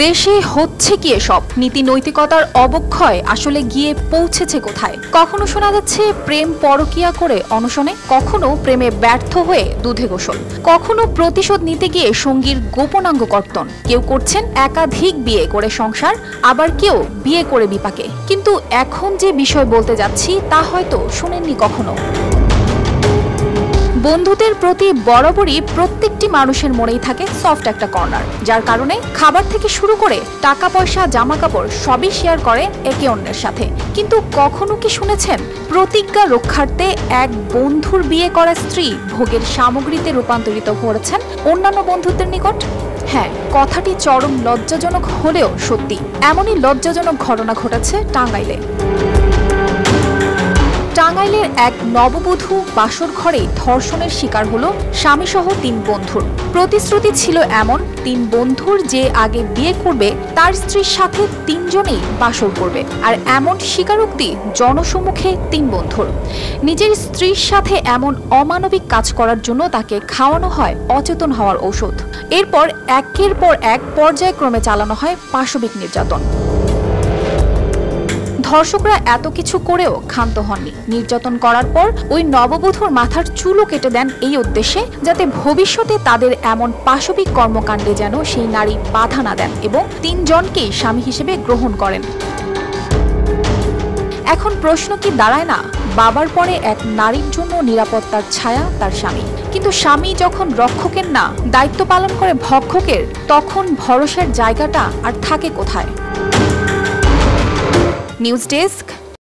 দেশে হচ্ছে কি এসব? নীতি নৈতিকতার অবক্ষয় আসলে গিয়ে পৌঁছেছে কোথায়? কখনো শোনা যাচ্ছে প্রেম পরকিয়া করে অনশনে, কখনো প্রেমে ব্যর্থ হয়ে দুধে গোসল, কখনো প্রতিশোধ নিতে গিয়ে সঙ্গীর গোপনাঙ্গ কর্তন। কেউ করছেন একাধিক বিয়ে করে সংসার, আবার কেউ বিয়ে করে বিপাকে। কিন্তু এখন যে বিষয় বলতে যাচ্ছি তা হয়তো শুনেননি কখনো। বন্ধুদের প্রতি বরাবরই প্রত্যেকটি মানুষের মনেই থাকে সফট একটা কর্নার, যার কারণে খাবার থেকে শুরু করে টাকা পয়সা জামা কাপড় সবই শেয়ার করে একে অন্যের সাথে। কিন্তু কখনো কি শুনেছেন প্রতিজ্ঞা রক্ষার্থে এক বন্ধুর বিয়ে করা স্ত্রী ভোগের সামগ্রীতে রূপান্তরিত করেছেন অন্যান্য বন্ধুদের নিকট? হ্যাঁ, কথাটি চরম লজ্জাজনক হলেও সত্যি। এমনই লজ্জাজনক ঘটনা ঘটেছে টাঙ্গাইলে। টাঙ্গাইলের এক নববধূ বাসর ঘরে ধর্ষণের শিকার হলো স্বামীসহ ৩ বন্ধুর। প্রতিশ্রুতি ছিল এমন ৩ বন্ধুর যে আগে বিয়ে করবে তার স্ত্রীর সাথে ৩ জনেই বাসর করবে। আর এমন স্বীকারোক্তি জনসম্মুখে ৩ বন্ধুর। নিজের স্ত্রীর সাথে এমন অমানবিক কাজ করার জন্য তাকে খাওয়ানো হয় অচেতন হওয়ার ঔষধ। এরপর একের পর এক পর্যায়ক্রমে চালানো হয় পাশবিক নির্যাতন। ধর্ষকরা এত কিছু করেও ক্ষান্ত হননি। নির্যাতন করার পর ওই নববধূর মাথার চুলও কেটে দেন এই উদ্দেশ্যে, যাতে ভবিষ্যতে তাদের এমন পাশবিক কর্মকাণ্ডে যেন সেই নারী বাধা না দেন এবং ৩ জনকেই স্বামী হিসেবে গ্রহণ করেন। এখন প্রশ্ন কি দাঁড়ায় না, বাবার পরে এক নারীর জন্য নিরাপত্তার ছায়া তার স্বামী। কিন্তু স্বামী যখন রক্ষকের না, দায়িত্ব পালন করে ভক্ষকের, তখন ভরসার জায়গাটা আর থাকে কোথায়? News desk.